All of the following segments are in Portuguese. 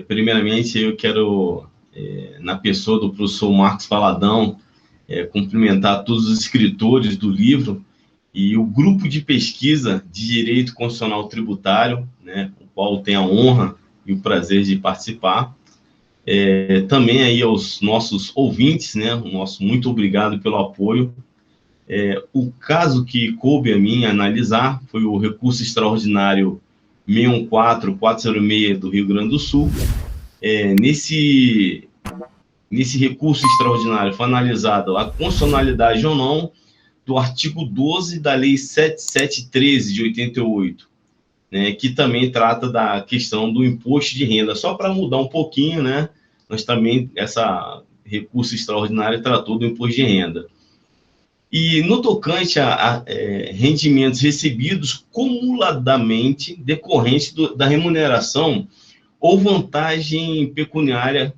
Primeiramente, eu quero, na pessoa do professor Marcos Valadão, cumprimentar todos os escritores do livro e o grupo de pesquisa de Direito Constitucional Tributário, né, o qual tenho a honra e o prazer de participar. Também aí aos nossos ouvintes, né, o nosso muito obrigado pelo apoio. O caso que coube a mim analisar foi o recurso extraordinário 614.406 do Rio Grande do Sul. Nesse recurso extraordinário foi analisada a constitucionalidade ou não do artigo 12 da Lei 7713 de 88, né, que também trata da questão do imposto de renda. Só para mudar um pouquinho, né, nós também, essa recurso extraordinário tratou do imposto de renda. E no tocante a rendimentos recebidos cumuladamente decorrentes da remuneração ou vantagem pecuniária,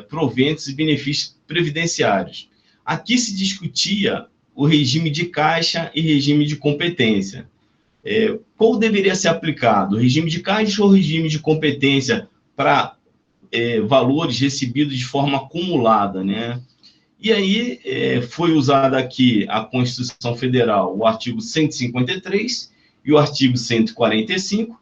proventos e benefícios previdenciários. Aqui se discutia o regime de caixa e regime de competência. Qual deveria ser aplicado? O regime de caixa ou o regime de competência para valores recebidos de forma acumulada, né? E aí foi usada aqui a Constituição Federal, o artigo 153 e o artigo 145,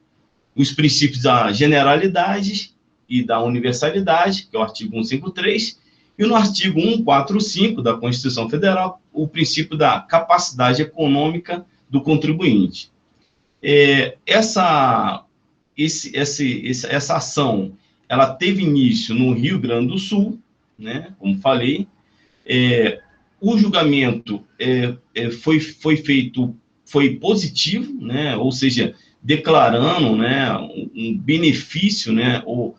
os princípios da generalidade e da universalidade, que é o artigo 153, e no artigo 145 da Constituição Federal, o princípio da capacidade econômica do contribuinte. Essa ação, ela teve início no Rio Grande do Sul, né, como falei. O julgamento foi positivo, né, ou seja, declarando, né, um benefício, né, ou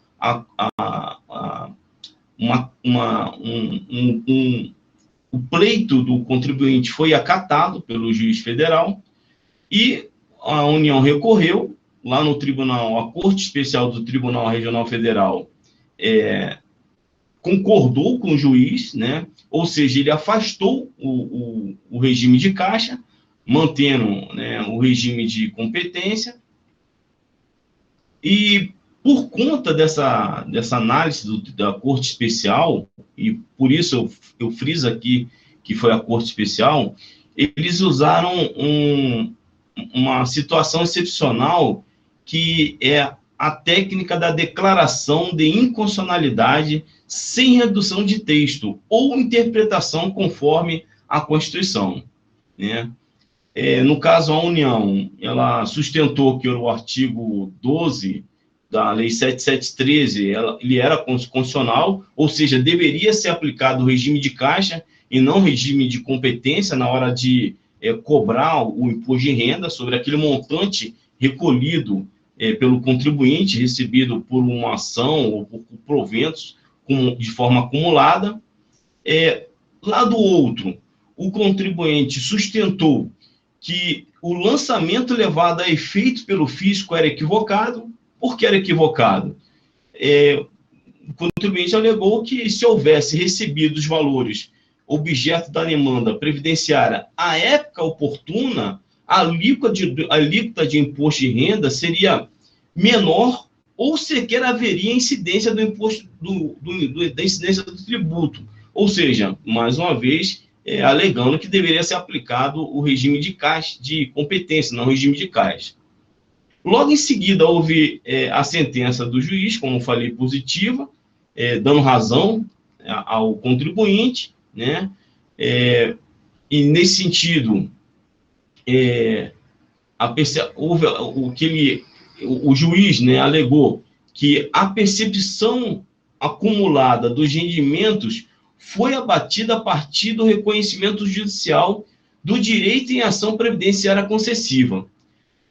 o pleito do contribuinte foi acatado pelo juiz federal e a União recorreu lá no tribunal, a Corte Especial do Tribunal Regional Federal concordou com o juiz, né? Ou seja, ele afastou o regime de caixa, mantendo, né, o regime de competência, e por conta dessa análise da Corte Especial, e por isso eu friso aqui que foi a Corte Especial, eles usaram uma situação excepcional, que é a técnica da declaração de inconstitucionalidade sem redução de texto ou interpretação conforme a Constituição, né? No caso, a União, ela sustentou que o artigo 12 da Lei 7713, ele era constitucional, ou seja, deveria ser aplicado o regime de caixa e não o regime de competência na hora de cobrar o imposto de renda sobre aquele montante recolhido pelo contribuinte, recebido por uma ação ou por proventos de forma acumulada. Lá do outro, o contribuinte sustentou que o lançamento levado a efeito pelo fisco era equivocado. Por que era equivocado? O contribuinte alegou que, se houvesse recebido os valores objeto da demanda previdenciária à época oportuna, a alíquota de imposto de renda seria menor ou sequer haveria incidência do imposto da incidência do tributo. Ou seja, mais uma vez, alegando que deveria ser aplicado o regime de caixa, de competência, não o regime de caixa. Logo em seguida, houve a sentença do juiz, como falei, positiva, dando razão ao contribuinte, né? E nesse sentido, o juiz, né, alegou que a percepção acumulada dos rendimentos foi abatida a partir do reconhecimento judicial do direito em ação previdenciária concessiva.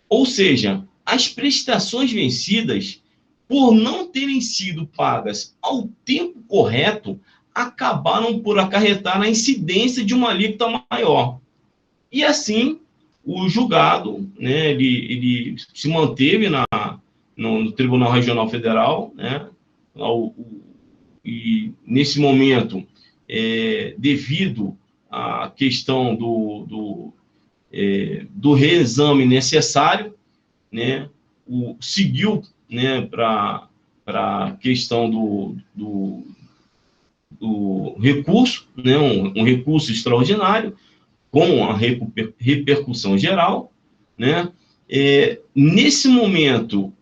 Ou seja, as prestações vencidas, por não terem sido pagas ao tempo correto, acabaram por acarretar na incidência de uma alíquota maior. E assim, o julgado, né, ele se manteve no Tribunal Regional Federal, né, e nesse momento, devido à questão do reexame necessário, né, seguiu, né, para a questão do recurso, né, um recurso extraordinário, com a repercussão geral, né? Nesse momento,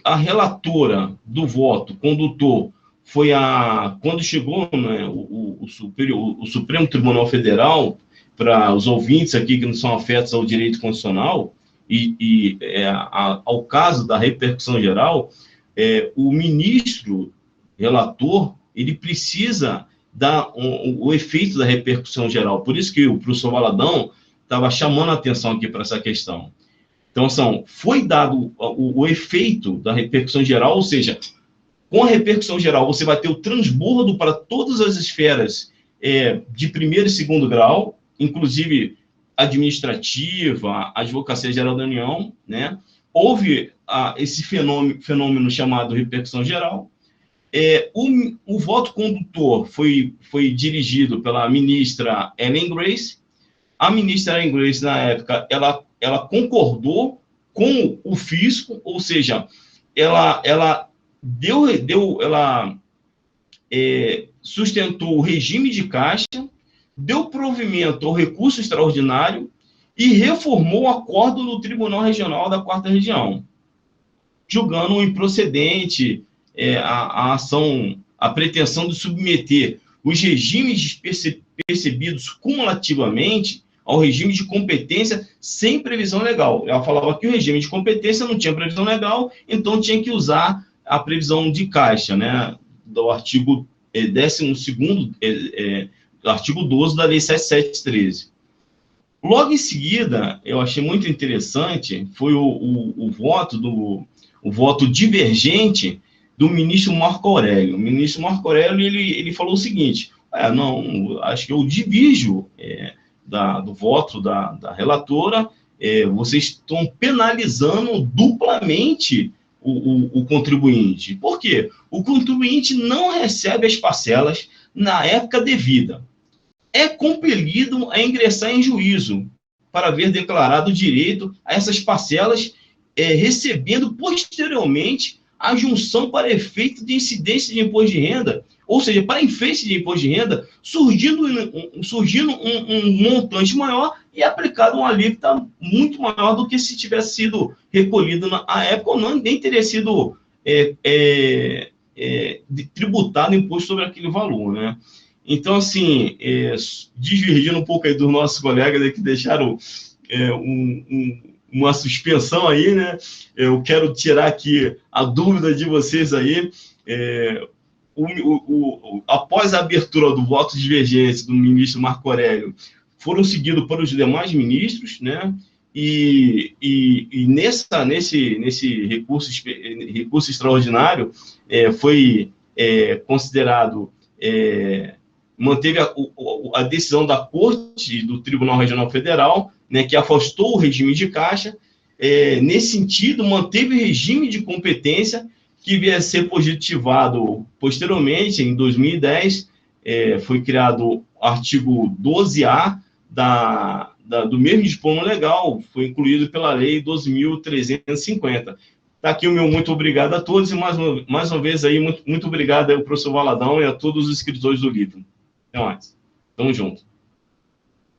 a relatora do voto, condutor, quando chegou, né, o Supremo Tribunal Federal, para os ouvintes aqui que não são afetos ao direito constitucional, ao caso da repercussão geral, o ministro relator, ele precisa dar o efeito da repercussão geral. Por isso que o professor Valadão estava chamando a atenção aqui para essa questão. Então, foi dado o efeito da repercussão geral, ou seja, com a repercussão geral, você vai ter o transbordo para todas as esferas de primeiro e segundo grau, inclusive administrativa, advocacia geral da União, né? Houve esse fenômeno chamado repercussão geral. O voto condutor foi dirigido pela ministra Ellen Grace. A ministra Ellen Grace, na época, ela concordou com o fisco, ou seja, ela sustentou o regime de caixa, deu provimento ao recurso extraordinário e reformou o acordo do Tribunal Regional da Quarta Região, julgando improcedente a ação, a pretensão de submeter os regimes percebidos cumulativamente ao regime de competência sem previsão legal. Ela falava que o regime de competência não tinha previsão legal, então tinha que usar a previsão de caixa, né, do artigo 12º, artigo 12 da Lei 7713. Logo em seguida, eu achei muito interessante, foi o voto divergente do ministro Marco Aurélio. O ministro Marco Aurélio, ele falou o seguinte: não, acho que eu divirjo do voto da relatora, vocês estão penalizando duplamente o contribuinte. Por quê? O contribuinte não recebe as parcelas na época devida. É compelido a ingressar em juízo para haver declarado direito a essas parcelas, recebendo posteriormente a junção para efeito de incidência de imposto de renda, ou seja, para efeito de imposto de renda, surgindo um montante maior e aplicado uma alíquota muito maior do que se tivesse sido recolhido na época, ou não, nem teria sido tributado imposto sobre aquele valor, né? Então, assim, divergindo um pouco aí dos nossos colegas que deixaram uma suspensão aí, né? Eu quero tirar aqui a dúvida de vocês aí. Após a abertura do voto divergente do ministro Marco Aurélio, foram seguidos para os demais ministros, né? E nesse recurso extraordinário foi considerado, manteve a decisão da Corte do Tribunal Regional Federal, né, que afastou o regime de caixa. Nesse sentido, manteve o regime de competência, que vier a ser positivado posteriormente, em 2010, foi criado o artigo 12A do mesmo diploma legal, foi incluído pela Lei 12.350. Está aqui o meu muito obrigado a todos, e mais uma vez aí, muito obrigado ao professor Valadão e a todos os escritores do livro. Até mais. Tamo junto.